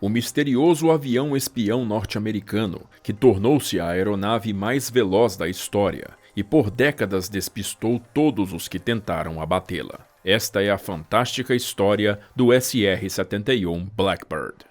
o misterioso avião espião norte-americano, que tornou-se a aeronave mais veloz da história e por décadas despistou todos os que tentaram abatê-la. Esta é a fantástica história do SR-71 Blackbird.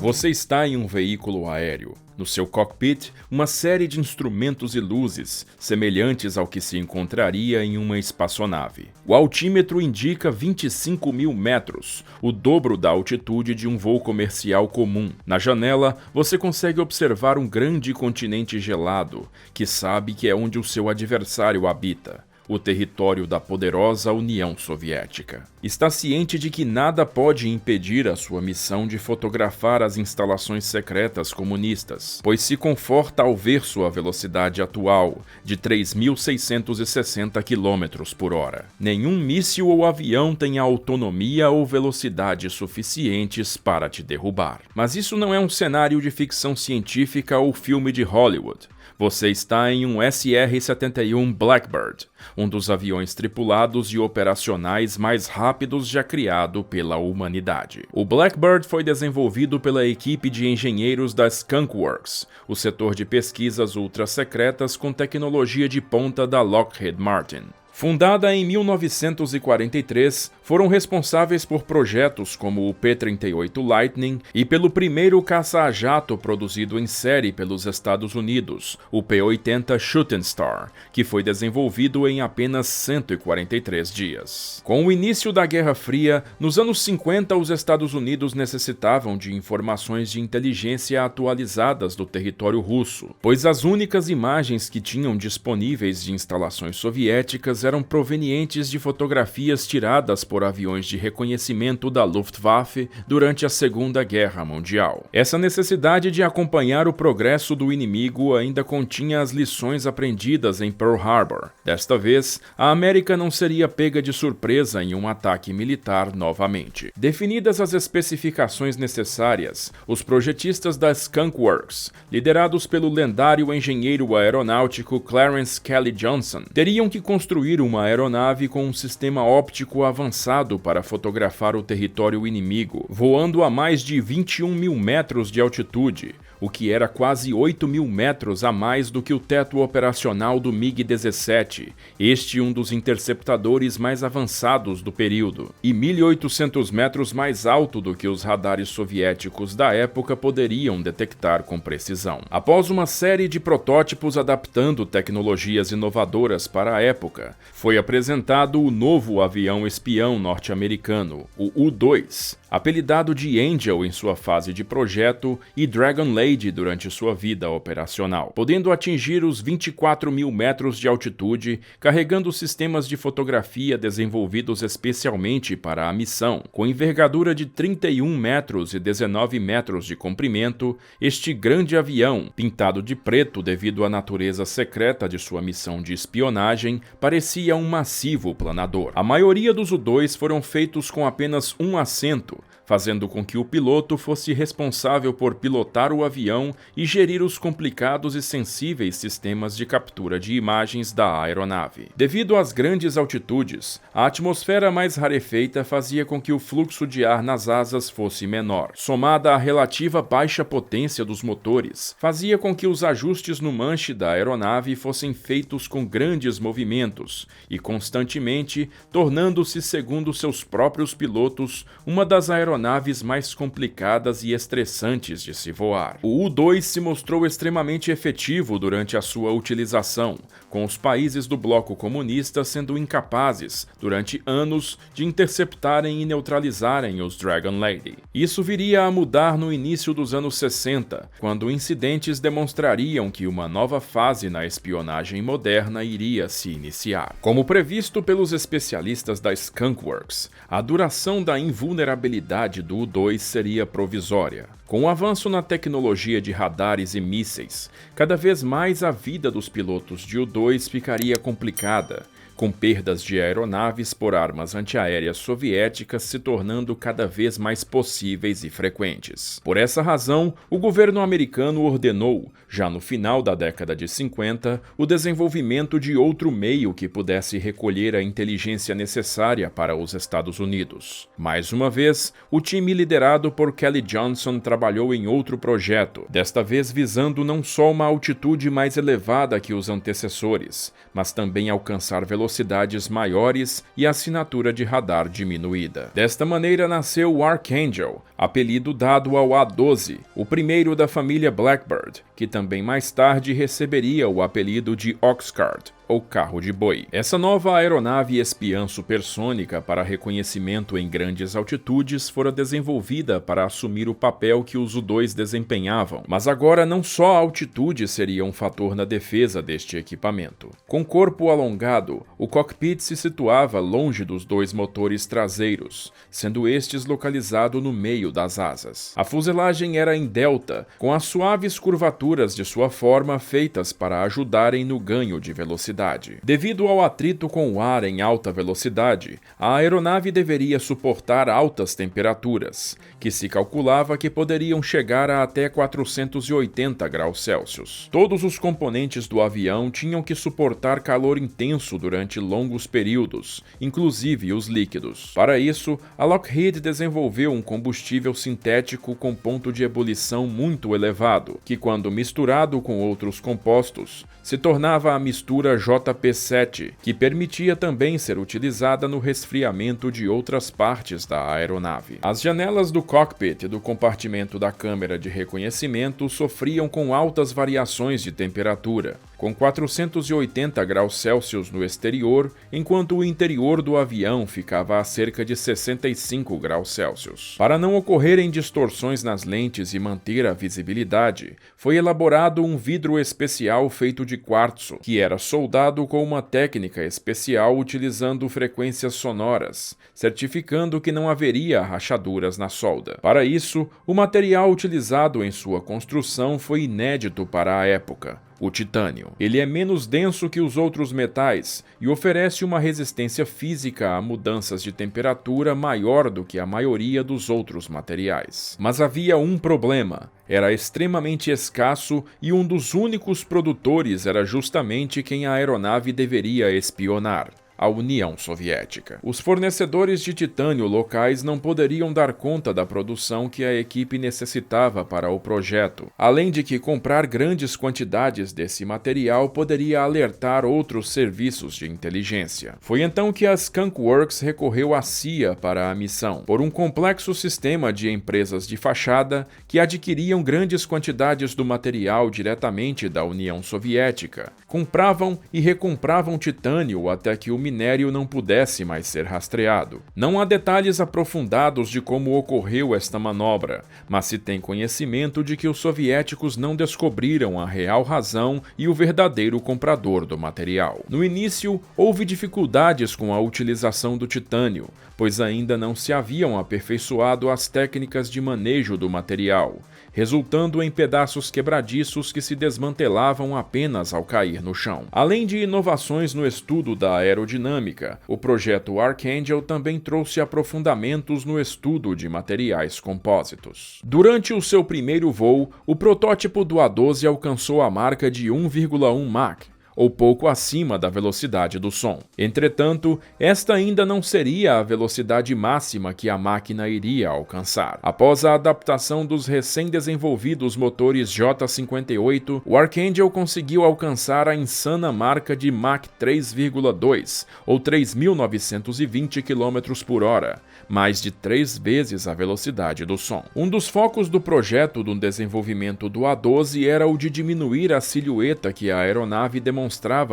Você está em um veículo aéreo. No seu cockpit, uma série de instrumentos e luzes, semelhantes ao que se encontraria em uma espaçonave. O altímetro indica 25.000 metros, o dobro da altitude de um voo comercial comum. Na janela, você consegue observar um grande continente gelado, que sabe que é onde o seu adversário habita. O território da poderosa União Soviética. Está ciente de que nada pode impedir a sua missão de fotografar as instalações secretas comunistas, pois se conforta ao ver sua velocidade atual, de 3.660 km por hora. Nenhum míssil ou avião tem autonomia ou velocidade suficientes para te derrubar. Mas isso não é um cenário de ficção científica ou filme de Hollywood. Você está em um SR-71 Blackbird, um dos aviões tripulados e operacionais mais rápidos já criado pela humanidade. O Blackbird foi desenvolvido pela equipe de engenheiros da Skunk Works, o setor de pesquisas ultra-secretas com tecnologia de ponta da Lockheed Martin. Fundada em 1943, foram responsáveis por projetos como o P-38 Lightning e pelo primeiro caça-a-jato produzido em série pelos Estados Unidos, o P-80 Shooting Star, que foi desenvolvido em apenas 143 dias. Com o início da Guerra Fria, nos anos 50 os Estados Unidos necessitavam de informações de inteligência atualizadas do território russo, pois as únicas imagens que tinham disponíveis de instalações soviéticas eram provenientes de fotografias tiradas por aviões de reconhecimento da Luftwaffe durante a Segunda Guerra Mundial. Essa necessidade de acompanhar o progresso do inimigo ainda continha as lições aprendidas em Pearl Harbor. Desta vez, a América não seria pega de surpresa em um ataque militar novamente. Definidas as especificações necessárias, os projetistas da Skunk Works, liderados pelo lendário engenheiro aeronáutico Clarence Kelly Johnson, teriam que construir uma aeronave com um sistema óptico avançado para fotografar o território inimigo, voando a mais de 21.000 metros de altitude, o que era quase 8.000 metros a mais do que o teto operacional do MiG-17, este um dos interceptadores mais avançados do período, e 1.800 metros mais alto do que os radares soviéticos da época poderiam detectar com precisão. Após uma série de protótipos adaptando tecnologias inovadoras para a época, foi apresentado o novo avião espião norte-americano, o U-2, apelidado de Angel em sua fase de projeto e Dragon Lady durante sua vida operacional, podendo atingir os 24.000 metros de altitude, carregando sistemas de fotografia desenvolvidos especialmente para a missão. Com envergadura de 31 metros e 19 metros de comprimento, este grande avião, pintado de preto devido à natureza secreta de sua missão de espionagem, parecia um massivo planador. A maioria dos U-2 foram feitos com apenas um assento, fazendo com que o piloto fosse responsável por pilotar o avião e gerir os complicados e sensíveis sistemas de captura de imagens da aeronave. Devido às grandes altitudes, a atmosfera mais rarefeita fazia com que o fluxo de ar nas asas fosse menor. Somada à relativa baixa potência dos motores, fazia com que os ajustes no manche da aeronave fossem feitos com grandes movimentos e constantemente, tornando-se, segundo seus próprios pilotos, uma das aeronaves mais complicadas e estressantes de se voar. O U-2 se mostrou extremamente efetivo durante a sua utilização, com os países do bloco comunista sendo incapazes, durante anos, de interceptarem e neutralizarem os Dragon Lady. Isso viria a mudar no início dos anos 60, quando incidentes demonstrariam que uma nova fase na espionagem moderna iria se iniciar. Como previsto pelos especialistas da Skunk Works, a duração da invulnerabilidade estabilidade do U-2 seria provisória. Com o avanço na tecnologia de radares e mísseis, cada vez mais a vida dos pilotos de U-2 ficaria complicada, com perdas de aeronaves por armas antiaéreas soviéticas se tornando cada vez mais possíveis e frequentes. Por essa razão, o governo americano ordenou, já no final da década de 50, o desenvolvimento de outro meio que pudesse recolher a inteligência necessária para os Estados Unidos. Mais uma vez, o time liderado por Kelly Johnson trabalhou em outro projeto, desta vez visando não só uma altitude mais elevada que os antecessores, mas também alcançar velocidades maiores e assinatura de radar diminuída. Desta maneira nasceu o Archangel, apelido dado ao A-12, o primeiro da família Blackbird, que também mais tarde receberia o apelido de Oxcart, ou carro de boi. Essa nova aeronave espiã supersônica para reconhecimento em grandes altitudes fora desenvolvida para assumir o papel que os U-2 desempenhavam, mas agora não só a altitude seria um fator na defesa deste equipamento. Com corpo alongado, o cockpit se situava longe dos dois motores traseiros, sendo estes localizado no meio das asas. A fuselagem era em delta, com as suaves curvaturas de sua forma feitas para ajudarem no ganho de velocidade. Devido ao atrito com o ar em alta velocidade, a aeronave deveria suportar altas temperaturas, que se calculava que poderiam chegar a até 480 graus Celsius. Todos os componentes do avião tinham que suportar calor intenso durante longos períodos, inclusive os líquidos. Para isso, a Lockheed desenvolveu um combustível sintético com ponto de ebulição muito elevado, que quando misturado com outros compostos, se tornava a mistura JP7, que permitia também ser utilizada no resfriamento de outras partes da aeronave. As janelas do cockpit e do compartimento da câmera de reconhecimento sofriam com altas variações de temperatura, com 480 graus Celsius no exterior, enquanto o interior do avião ficava a cerca de 65 graus Celsius. Para não ocorrerem distorções nas lentes e manter a visibilidade, foi elaborado um vidro especial feito de quartzo, que era soldado com uma técnica especial utilizando frequências sonoras, certificando que não haveria rachaduras na solda. Para isso, o material utilizado em sua construção foi inédito para a época: o titânio. Ele é menos denso que os outros metais e oferece uma resistência física a mudanças de temperatura maior do que a maioria dos outros materiais. Mas havia um problema: era extremamente escasso e um dos únicos produtores era justamente quem a aeronave deveria espionar: a União Soviética. Os fornecedores de titânio locais não poderiam dar conta da produção que a equipe necessitava para o projeto, além de que comprar grandes quantidades desse material poderia alertar outros serviços de inteligência. Foi então que a Skunk Works recorreu à CIA para a missão, por um complexo sistema de empresas de fachada que adquiriam grandes quantidades do material diretamente da União Soviética, compravam e recompravam titânio até que o minério não pudesse mais ser rastreado. Não há detalhes aprofundados de como ocorreu esta manobra, mas se tem conhecimento de que os soviéticos não descobriram a real razão e o verdadeiro comprador do material. No início, houve dificuldades com a utilização do titânio, pois ainda não se haviam aperfeiçoado as técnicas de manejo do material, resultando em pedaços quebradiços que se desmantelavam apenas ao cair no chão. Além de inovações no estudo da aerodinâmica, o projeto Archangel também trouxe aprofundamentos no estudo de materiais compósitos. Durante o seu primeiro voo, o protótipo do A-12 alcançou a marca de 1,1 Mach, ou pouco acima da velocidade do som. Entretanto, esta ainda não seria a velocidade máxima que a máquina iria alcançar. Após a adaptação dos recém-desenvolvidos motores J58, o Archangel conseguiu alcançar a insana marca de Mach 3,2, ou 3.920 km por hora, mais de 3 vezes a velocidade do som. Um dos focos do projeto do desenvolvimento do A-12 era o de diminuir a silhueta que a aeronave demonstrava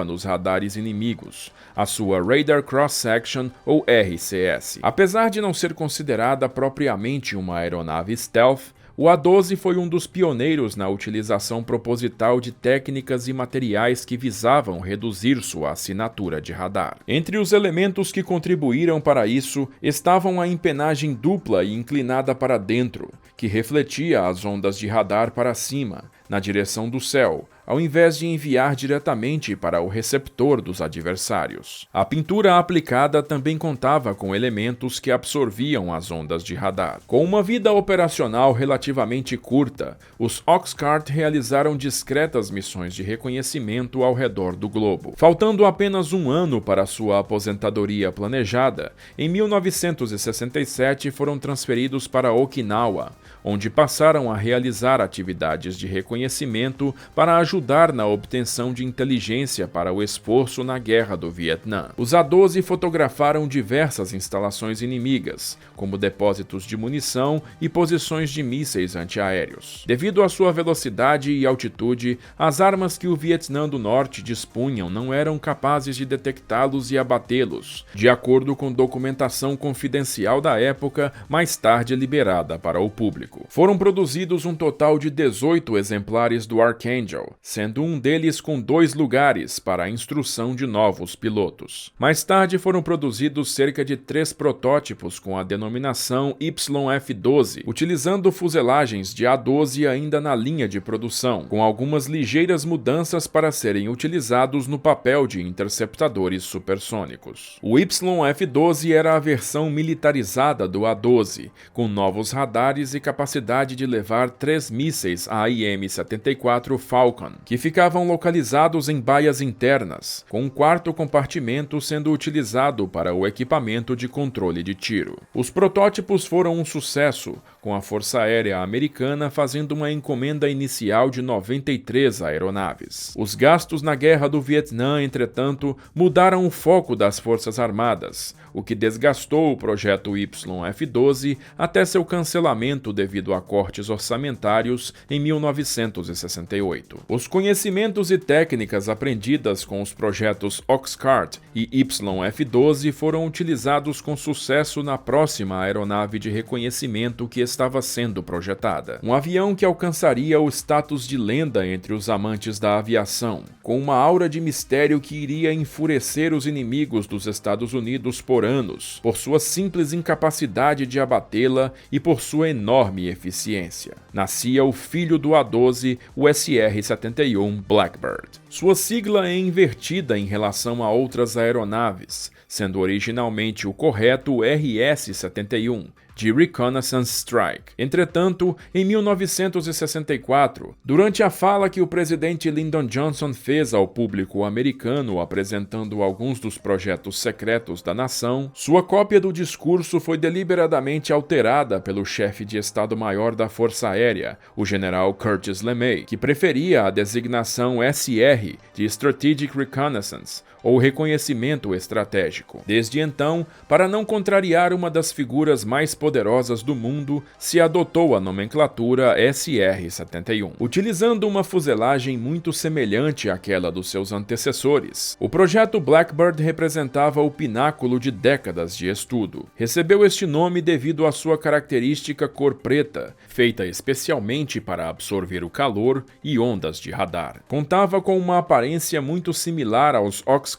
nos radares inimigos, a sua Radar Cross Section ou RCS. Apesar de não ser considerada propriamente uma aeronave stealth, O A-12 foi um dos pioneiros na utilização proposital de técnicas e materiais que visavam reduzir sua assinatura de radar. Entre os elementos que contribuíram para isso estavam a empenagem dupla e inclinada para dentro, que refletia as ondas de radar para cima, na direção do céu, ao invés de enviar diretamente para o receptor dos adversários. A pintura aplicada também contava com elementos que absorviam as ondas de radar. Com uma vida operacional relativamente curta, os Oxcart realizaram discretas missões de reconhecimento ao redor do globo. Faltando apenas um ano para sua aposentadoria planejada, em 1967 foram transferidos para Okinawa, onde passaram a realizar atividades de reconhecimento para ajudar na obtenção de inteligência para o esforço na Guerra do Vietnã. Os A-12 fotografaram diversas instalações inimigas, como depósitos de munição e posições de mísseis antiaéreos. Devido à sua velocidade e altitude, as armas que o Vietnã do Norte dispunham não eram capazes de detectá-los e abatê-los, de acordo com documentação confidencial da época, mais tarde liberada para o público. Foram produzidos um total de 18 exemplares do Archangel, sendo um deles com 2 lugares para a instrução de novos pilotos. Mais tarde foram produzidos cerca de 3 protótipos com a denominação YF-12, utilizando fuselagens de A-12 ainda na linha de produção, com algumas ligeiras mudanças para serem utilizados no papel de interceptadores supersônicos. O YF-12 era a versão militarizada do A-12, com novos radares e capacidade de levar 3 mísseis AIM-74 Falcon, que ficavam localizados em baias internas, com um quarto compartimento sendo utilizado para o equipamento de controle de tiro. Os protótipos foram um sucesso, com a Força Aérea Americana fazendo uma encomenda inicial de 93 aeronaves. Os gastos na Guerra do Vietnã, entretanto, mudaram o foco das Forças Armadas, o que desgastou o projeto YF-12 até seu cancelamento devido a cortes orçamentários em 1968. Os conhecimentos e técnicas aprendidas com os projetos Oxcart e YF-12 foram utilizados com sucesso na próxima aeronave de reconhecimento que estava sendo projetada. Um avião que alcançaria o status de lenda entre os amantes da aviação, com uma aura de mistério que iria enfurecer os inimigos dos Estados Unidos por anos, por sua simples incapacidade de abatê-la e por sua enorme eficiência. Nascia o filho do A-12, o SR-71 Blackbird. Sua sigla é invertida em relação a outras aeronaves, sendo originalmente o correto RS-71, de Reconnaissance Strike. Entretanto, em 1964, durante a fala que o presidente Lyndon Johnson fez ao público americano apresentando alguns dos projetos secretos da nação, sua cópia do discurso foi deliberadamente alterada pelo chefe de Estado-Maior da Força Aérea, o general Curtis LeMay, que preferia a designação SR de Strategic Reconnaissance, ou reconhecimento estratégico. Desde então, para não contrariar uma das figuras mais poderosas do mundo, se adotou a nomenclatura SR-71. Utilizando uma fuselagem muito semelhante àquela dos seus antecessores, o projeto Blackbird representava o pináculo de décadas de estudo. Recebeu este nome devido à sua característica cor preta, feita especialmente para absorver o calor e ondas de radar. Contava com uma aparência muito similar aos Oxcart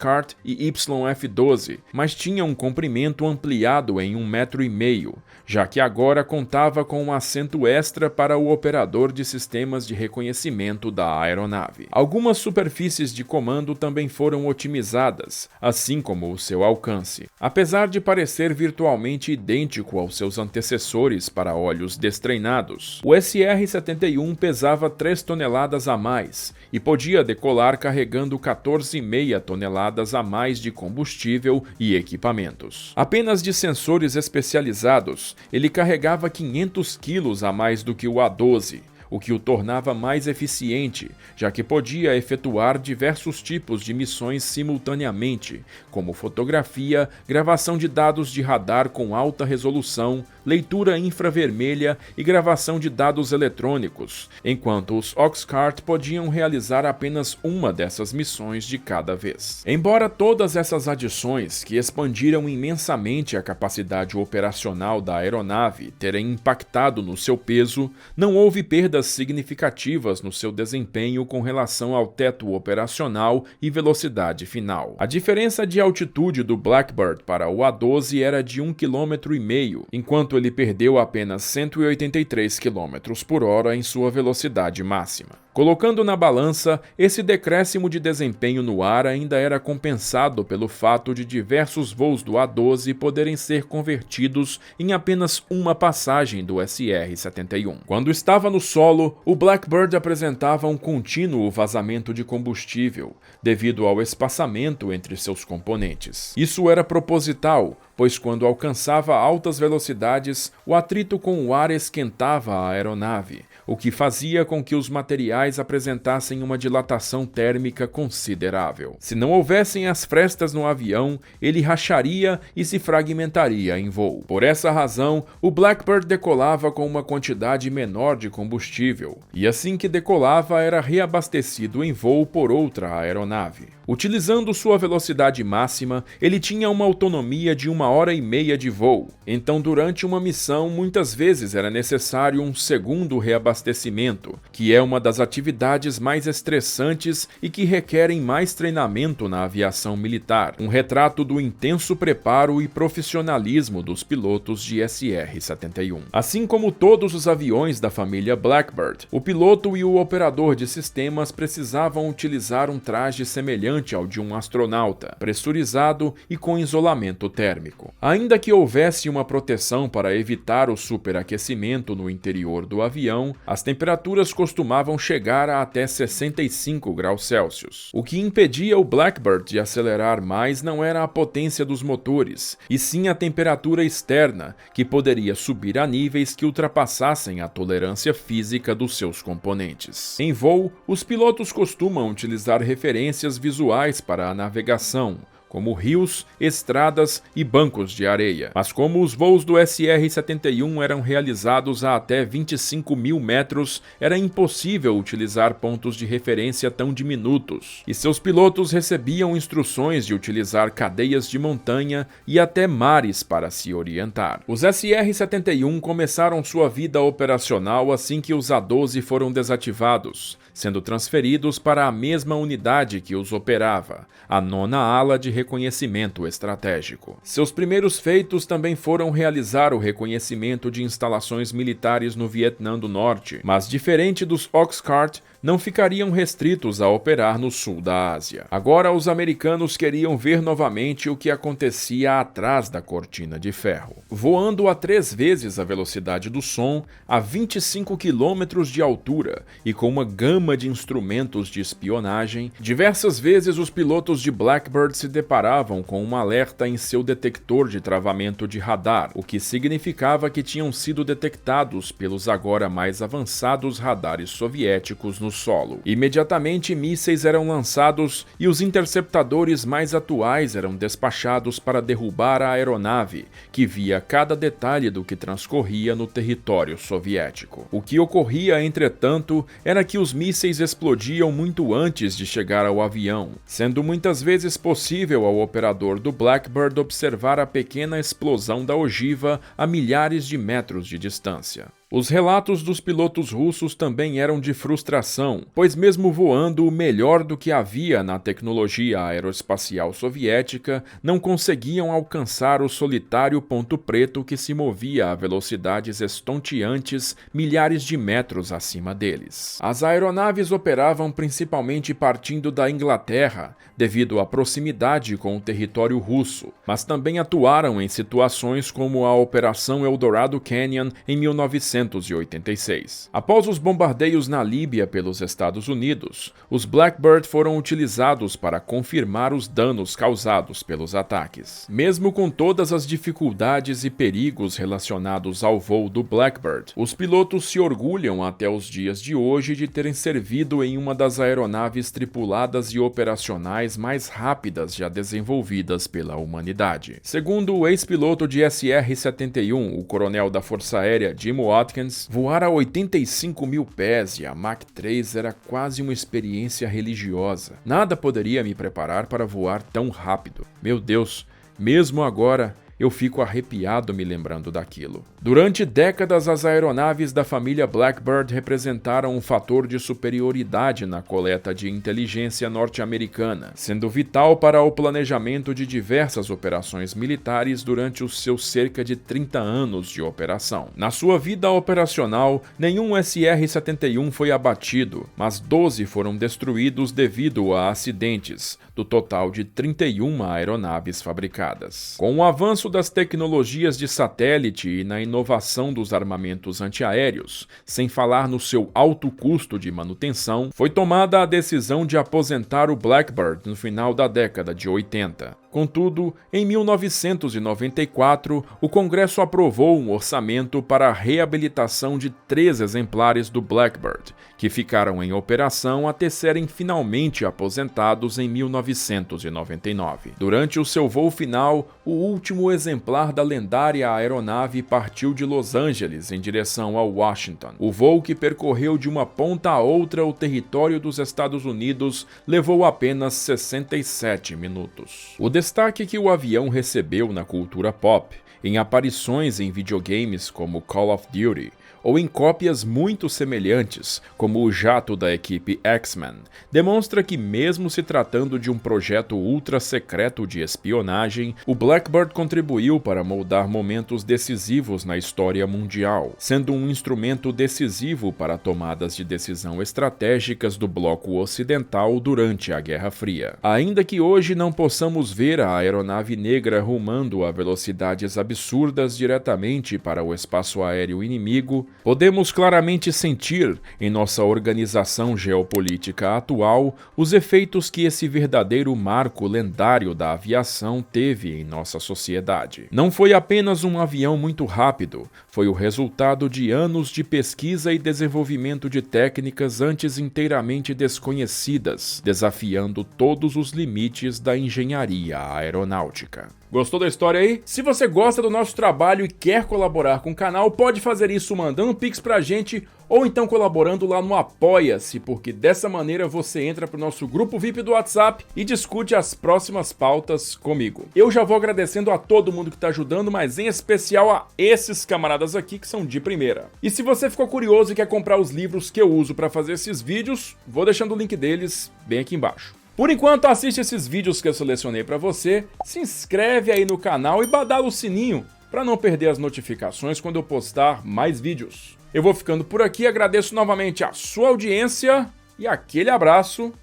e YF-12, mas tinha um comprimento ampliado em 1,5 m, já que agora contava com um assento extra para o operador de sistemas de reconhecimento da aeronave. Algumas superfícies de comando também foram otimizadas, assim como o seu alcance. Apesar de parecer virtualmente idêntico aos seus antecessores para olhos destreinados, o SR-71 pesava 3 toneladas a mais e podia decolar carregando 14,5 toneladas a mais de combustível e equipamentos. Apenas de sensores especializados, ele carregava 500 quilos a mais do que o A-12, o que o tornava mais eficiente, já que podia efetuar diversos tipos de missões simultaneamente, como fotografia, gravação de dados de radar com alta resolução, leitura infravermelha e gravação de dados eletrônicos, enquanto os Oxcart podiam realizar apenas uma dessas missões de cada vez. Embora todas essas adições, que expandiram imensamente a capacidade operacional da aeronave, terem impactado no seu peso, não houve perdas significativas no seu desempenho com relação ao teto operacional e velocidade final. A diferença de altitude do Blackbird para o A-12 era de 1,5 km, enquanto ele perdeu apenas 183 km/h em sua velocidade máxima. Colocando na balança, esse decréscimo de desempenho no ar ainda era compensado pelo fato de diversos voos do A-12 poderem ser convertidos em apenas uma passagem do SR-71. Quando estava no solo, o Blackbird apresentava um contínuo vazamento de combustível, devido ao espaçamento entre seus componentes. Isso era proposital, pois quando alcançava altas velocidades, o atrito com o ar esquentava a aeronave, o que fazia com que os materiais apresentassem uma dilatação térmica considerável. Se não houvessem as frestas no avião, ele racharia e se fragmentaria em voo. Por essa razão, o Blackbird decolava com uma quantidade menor de combustível, e assim que decolava era reabastecido em voo por outra aeronave. Utilizando sua velocidade máxima, ele tinha uma autonomia de 1h30 de voo, então durante uma missão muitas vezes era necessário um segundo reabastecimento, que é uma das atividades mais estressantes e que requerem mais treinamento na aviação militar, um retrato do intenso preparo e profissionalismo dos pilotos de SR-71. Assim como todos os aviões da família Blackbird, o piloto e o operador de sistemas precisavam utilizar um traje semelhante ao de um astronauta, pressurizado e com isolamento térmico. Ainda que houvesse uma proteção para evitar o superaquecimento no interior do avião, as temperaturas costumavam chegar a até 65 graus Celsius. O que impedia o Blackbird de acelerar mais não era a potência dos motores, e sim a temperatura externa, que poderia subir a níveis que ultrapassassem a tolerância física dos seus componentes. Em voo, os pilotos costumam utilizar referências visuais para a navegação, como rios, estradas e bancos de areia. Mas como os voos do SR-71 eram realizados a até 25 mil metros, era impossível utilizar pontos de referência tão diminutos, e seus pilotos recebiam instruções de utilizar cadeias de montanha e até mares para se orientar. Os SR-71 começaram sua vida operacional assim que os A-12 foram desativados, sendo transferidos para a mesma unidade que os operava, a 9ª Ala de Reconhecimento Estratégico. Seus primeiros feitos também foram realizar o reconhecimento de instalações militares no Vietnã do Norte, mas diferente dos Oxcart, não ficariam restritos a operar no sul da Ásia. Agora os americanos queriam ver novamente o que acontecia atrás da cortina de ferro. Voando a 3 vezes a velocidade do som, a 25 km de altura e com uma gama de instrumentos de espionagem, diversas vezes os pilotos de Blackbird se deparavam com um alerta em seu detector de travamento de radar, o que significava que tinham sido detectados pelos agora mais avançados radares soviéticos no solo. Imediatamente mísseis eram lançados e os interceptadores mais atuais eram despachados para derrubar a aeronave, que via cada detalhe do que transcorria no território soviético. O que ocorria, entretanto, era que os mísseis explodiam muito antes de chegar ao avião, sendo muitas vezes possível ao operador do Blackbird observar a pequena explosão da ogiva a milhares de metros de distância. Os relatos dos pilotos russos também eram de frustração, pois mesmo voando o melhor do que havia na tecnologia aeroespacial soviética, não conseguiam alcançar o solitário ponto preto que se movia a velocidades estonteantes milhares de metros acima deles. As aeronaves operavam principalmente partindo da Inglaterra, devido à proximidade com o território russo, mas também atuaram em situações como a Operação Eldorado Canyon em 1962, 1986. Após os bombardeios na Líbia pelos Estados Unidos, os Blackbird foram utilizados para confirmar os danos causados pelos ataques. Mesmo com todas as dificuldades e perigos relacionados ao voo do Blackbird, os pilotos se orgulham até os dias de hoje de terem servido em uma das aeronaves tripuladas e operacionais mais rápidas já desenvolvidas pela humanidade. Segundo o ex-piloto de SR-71, o coronel da Força Aérea Jim Watkins, voar a 85 mil pés e a Mach 3 era quase uma experiência religiosa. Nada poderia me preparar para voar tão rápido. Meu Deus, mesmo agora eu fico arrepiado me lembrando daquilo. Durante décadas, as aeronaves da família Blackbird representaram um fator de superioridade na coleta de inteligência norte-americana, sendo vital para o planejamento de diversas operações militares durante os seus cerca de 30 anos de operação. Na sua vida operacional, nenhum SR-71 foi abatido, mas 12 foram destruídos devido a acidentes, do total de 31 aeronaves fabricadas. Com o avanço das tecnologias de satélite e na inovação dos armamentos antiaéreos, sem falar no seu alto custo de manutenção, foi tomada a decisão de aposentar o Blackbird no final da década de 80. Contudo, em 1994, o Congresso aprovou um orçamento para a reabilitação de 3 exemplares do Blackbird, que ficaram em operação até serem finalmente aposentados em 1999. Durante o seu voo final, o último exemplar da lendária aeronave partiu de Los Angeles em direção a Washington. O voo, que percorreu de uma ponta a outra o território dos Estados Unidos, levou apenas 67 minutos. O destaque que o avião recebeu na cultura pop, em aparições em videogames como Call of Duty, ou em cópias muito semelhantes, como o jato da equipe X-Men, demonstra que, mesmo se tratando de um projeto ultra-secreto de espionagem, o Blackbird contribuiu para moldar momentos decisivos na história mundial, sendo um instrumento decisivo para tomadas de decisão estratégicas do bloco ocidental durante a Guerra Fria. Ainda que hoje não possamos ver a aeronave negra rumando a velocidades absurdas diretamente para o espaço aéreo inimigo, podemos claramente sentir, em nossa organização geopolítica atual, os efeitos que esse verdadeiro marco lendário da aviação teve em nossa sociedade. Não foi apenas um avião muito rápido, foi o resultado de anos de pesquisa e desenvolvimento de técnicas antes inteiramente desconhecidas, desafiando todos os limites da engenharia aeronáutica. Gostou da história aí? Se você gosta do nosso trabalho e quer colaborar com o canal, pode fazer isso mandando um pix pra gente ou então colaborando lá no Apoia-se, porque dessa maneira você entra pro nosso grupo VIP do WhatsApp e discute as próximas pautas comigo. Eu já vou agradecendo a todo mundo que tá ajudando, mas em especial a esses camaradas aqui que são de primeira. E se você ficou curioso e quer comprar os livros que eu uso para fazer esses vídeos, vou deixando o link deles bem aqui embaixo. Por enquanto, assiste esses vídeos que eu selecionei para você, se inscreve aí no canal e badala o sininho para não perder as notificações quando eu postar mais vídeos. Eu vou ficando por aqui, agradeço novamente a sua audiência e aquele abraço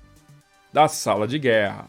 da Sala de Guerra.